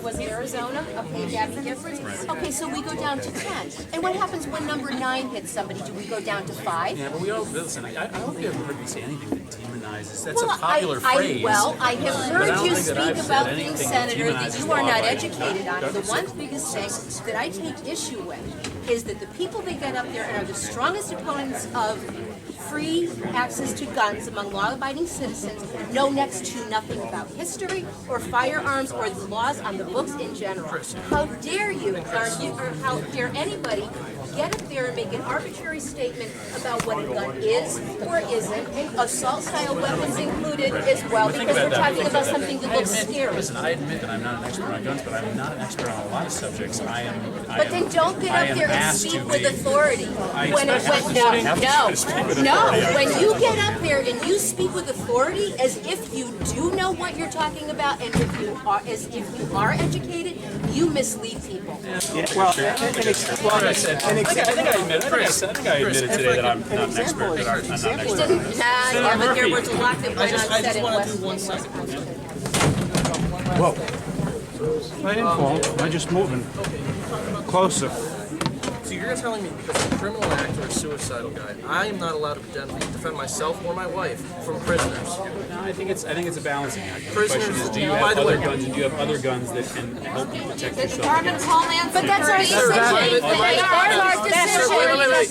was it Arizona? Okay, Gabby Giffords. Okay, so we go down to 10. And what happens when number 9 hits somebody? Do we go down to 5? Yeah, but we all listen. I hope you haven't heard me say anything that demonizes. That's a popular phrase. I have heard you speak about things, Senator, that you are not educated on. The one biggest thing that I take issue with is that the people that get up there and are the strongest opponents of free access to guns among law-abiding citizens know next to nothing about history or firearms or the laws on the books in general. How dare you, or how dare anybody get up there and make an arbitrary statement about what a gun is or isn't, assault-style weapons included as well, because we're talking about something that looks scary. Listen, I admit that I'm not an expert on guns, but I'm not an expert on a lot of subjects. But then don't get up there and speak with authority. When you get up there and you speak with authority as if you do know what you're talking about, and as if you are educated, you mislead people. Yeah, well, I think I admitted today that I'm not an expert. That I'm not an expert. Yeah, but there was a lot that went on said in West. Whoa. I didn't fall. I'm just moving closer. So you're telling me because I'm a criminal act or a suicidal guy, I am not allowed to defend myself or my wife from prisoners? No, I think it's a balancing act. Prisoners, the question is, do you have other guns, and do you have other guns that can help you protect yourself against? But that's our decision. That's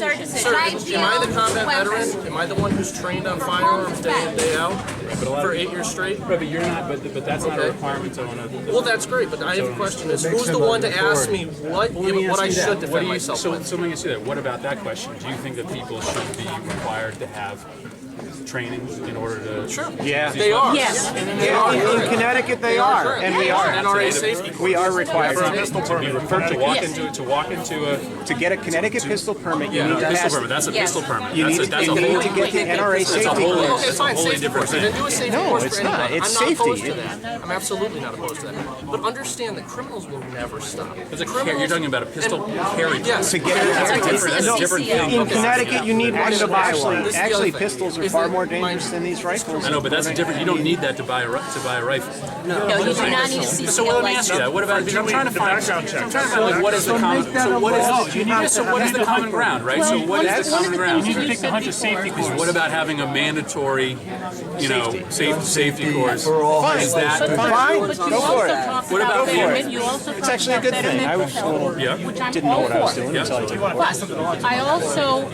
our decision. Sir, am I the combat veteran? Am I the one who's trained on firearms day in, day out for 8 years straight? Right, but you're not. But that's not a requirement to own a. Well, that's great, but I have a question: is who's the one to ask me what I should defend myself with? So let me ask you that. What about that question? Do you think that people should be required to have training in order to? Sure. Yeah. They are. Yes. In Connecticut, they are, and we are. NRA safety. We are required For a pistol permit, to walk into a. To get a Connecticut pistol permit, you need to pistol pass. permit. That's a pistol permit. You need to get the NRA safety course. Okay, fine, safety course. Then do a safety course it's for not. anyone. It's I'm not opposed safety. to that. I'm absolutely not opposed to that. But understand that criminals will never stop. You're talking about a pistol carry. Yes. To get That's a different thing. in Connecticut, you need one to buy one. Actually, pistols are far more dangerous than these rifles. I know, but that's a different. You don't need that to buy a rifle. No, you do not need a CCL So let me ask you that. What about? I'm trying to find like what is the common? So what is the common ground, right? So what is the common ground? You need to pick a bunch of safety courses. What about having a mandatory, safety course? Is that Fine? Go for it. What about It's actually a good thing. I was a little, didn't know what I was doing until I did. But I also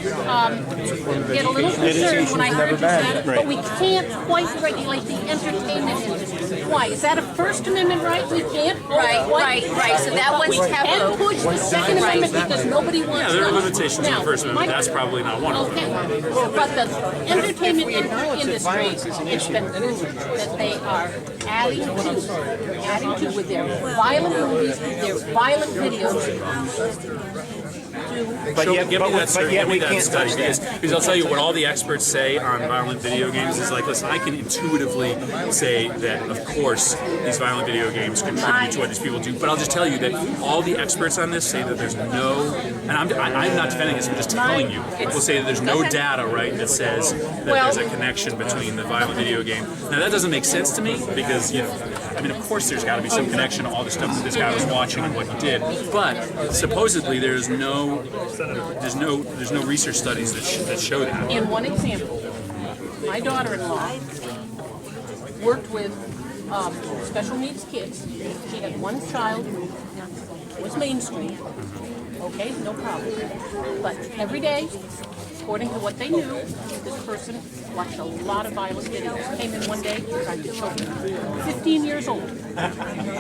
get a little concerned when I heard you say, but we can't quite regulate the entertainment industry. Why? Is that a First Amendment right? We can't Right. So that one's and taboo. push the Second Amendment because nobody wants Yeah, there are to. limitations in the First Amendment. That's probably not one of them. Okay, but the entertainment industry, it's been proven that they are adding to with their violent movies, their violent videos. But yet we can't study touch that. because I'll tell you what all the experts say on violent video games is like, listen, I can intuitively say that of course these violent video games contribute to what these people do, but I'll just tell you that all the experts on this say that there's no, and I'm not defending this, I'm just telling you, will say that there's no data, right, that says that there's a connection between the violent video game. Now that doesn't make sense to me because, I mean, of course there's got to be some connection to all the stuff that this guy was watching and what he did, but supposedly there's no research studies that show that. In one example, my daughter-in-law worked with special needs kids. She had one child who was mainstream. Okay, no problem. But every day, according to what they knew, this person watched a lot of violent videos. Came in one day, tried to choke her. 15 years old.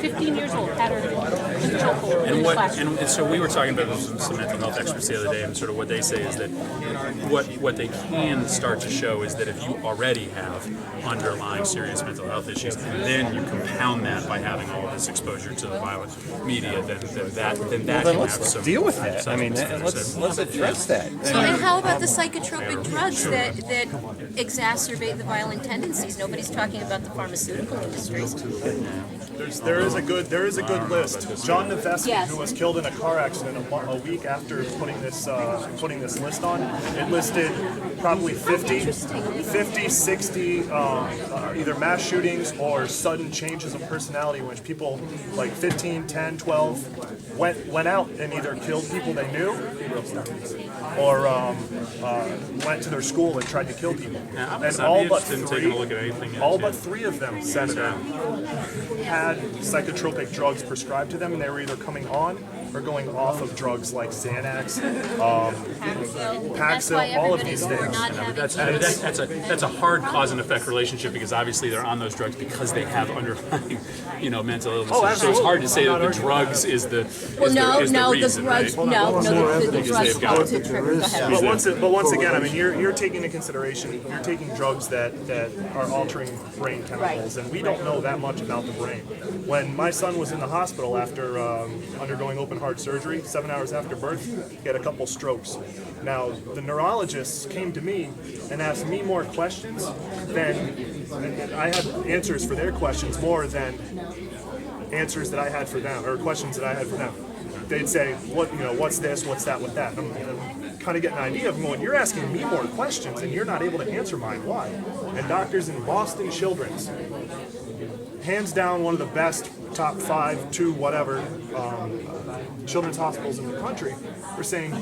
15 years old, had her in the chokehold in the classroom. And so we were talking about this with some mental health experts the other day, and sort of what they say is that what they can start to show is that if you already have underlying serious mental health issues, and then you compound that by having all this exposure to the violent media, then that can have some. Deal with that. I mean, let's address that. And how about the psychotropic drugs that exacerbate the violent tendencies? Nobody's talking about the pharmaceutical industry. There is a good list. John Nefesky, Yes. who was killed in a car accident a week after putting this list on, it listed probably 50, 60 either mass shootings or sudden changes of personality in which people like 15, 10, 12 went out and either killed people they knew or went to their school and tried to kill people. And all but three of them, Senator, had psychotropic drugs prescribed to them, and they were either coming on or going off of drugs like Xanax, Paxil, all of these things. That's a hard cause and effect relationship because obviously they're on those drugs because they have underlying, mental illness. So it's hard to say that the drugs is the reason, right? The drugs help to trigger. Go ahead. But once again, I mean, you're taking into consideration, you're taking drugs that are altering brain chemicals, and we don't know that much about the brain. When my son was in the hospital after undergoing open heart surgery, 7 hours after birth, he had a couple strokes. Now, the neurologists came to me and asked me more questions and I had answers for their questions more than answers that I had for them, or questions that I had for them. They'd say, what's this, what's that, with that? I'm kind of getting an idea of going, you're asking me more questions and you're not able to answer mine. Why? And doctors in Boston Children's, hands down one of the best top 5 to whatever children's hospitals in the country, are saying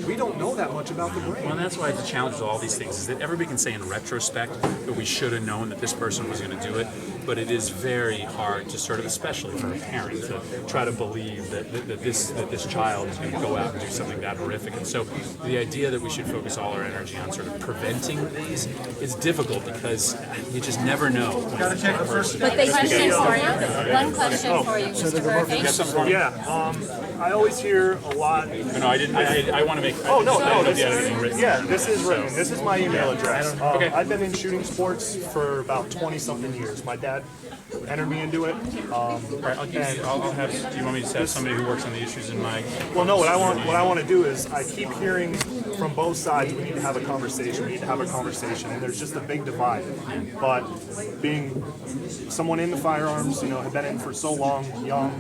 we don't know that much about the brain. Well, and that's why the challenge with all these things is that everybody can say in retrospect that we should have known that this person was going to do it, but it is very hard to sort of, especially for a parent, to try to believe that this child is going to go out and do something that horrific. And so the idea that we should focus all our energy on sort of preventing these is difficult because you just never know. But they question for you. One question for you, Mr. Murphy. Yeah, I always hear a lot. No, I didn't. I want to make. Oh no, this is written. This is my email address. Okay. I've been in shooting sports for about 20-something years. My dad entered me into it. I'll have. Do you want me to have somebody who works on the issues in my? Well, no. What I want to do is I keep hearing from both sides. We need to have a conversation. We need to have a conversation, and there's just a big divide. But being someone in the firearms, have been in for so long, young.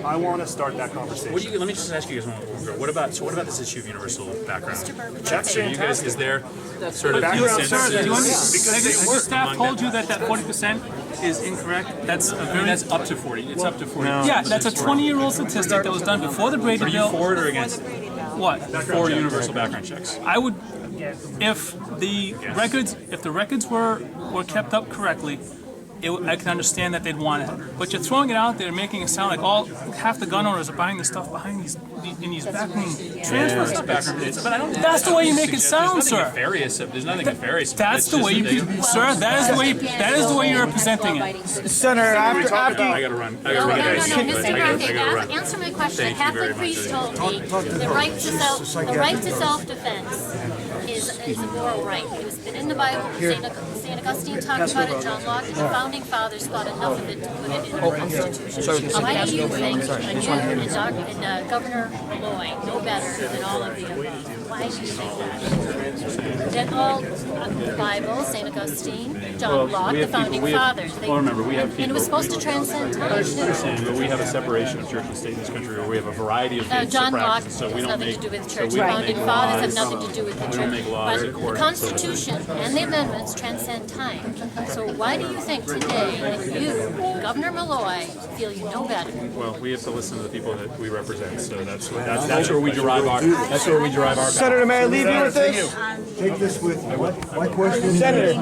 I want to start that conversation. Let me just ask you guys one more. What about this issue of universal background checks? That's you guys, is there sort of Background consensus? checks. Has the staff told you that 40% is incorrect? That's That's up to 40. It's up to 40. Yeah, that's a 20-year-old statistic that was done before the Brady Are you bill. for it or against What? for universal background checks? I would, if the records were kept up correctly, I can understand that they'd want it. But you're throwing it out there, making it sound like half the gun owners are buying this stuff behind in these backroom transfers. But I don't. That's the way you make it sound, There's sir. nothing nefarious. There's nothing nefarious. That's the way sir. That is the way you're presenting it. Senator, I gotta run. I gotta run. Mr. Murphy, I gotta run. answer my question. A Thank you very Catholic much. priest told me the right to self-defense is a moral right. It was been in the Bible. St. Augustine talked about it. John Locke and the founding fathers thought enough of it to put it in the Constitution. Why do you think, and you and Governor Malloy know better than all of you? Why do you think that? That all the Bible, St. Augustine, John Locke, the founding fathers. Remember, we have people. And it was supposed to transcend time. But we have a separation of church and state in this country, where we have a variety of things John to Locke practice. So we has don't nothing make. to do with So church. we don't Founding make fathers have laws. nothing to do with the We church. don't make laws But at the court. Constitution and the amendments transcend time. So why do you think today that you, Governor Malloy, feel you know better? Well, we have to listen to the people that we represent. So that's where we derive our. That's where we derive our. Senator, may I leave you with this? Take this with you. My question is... Senator.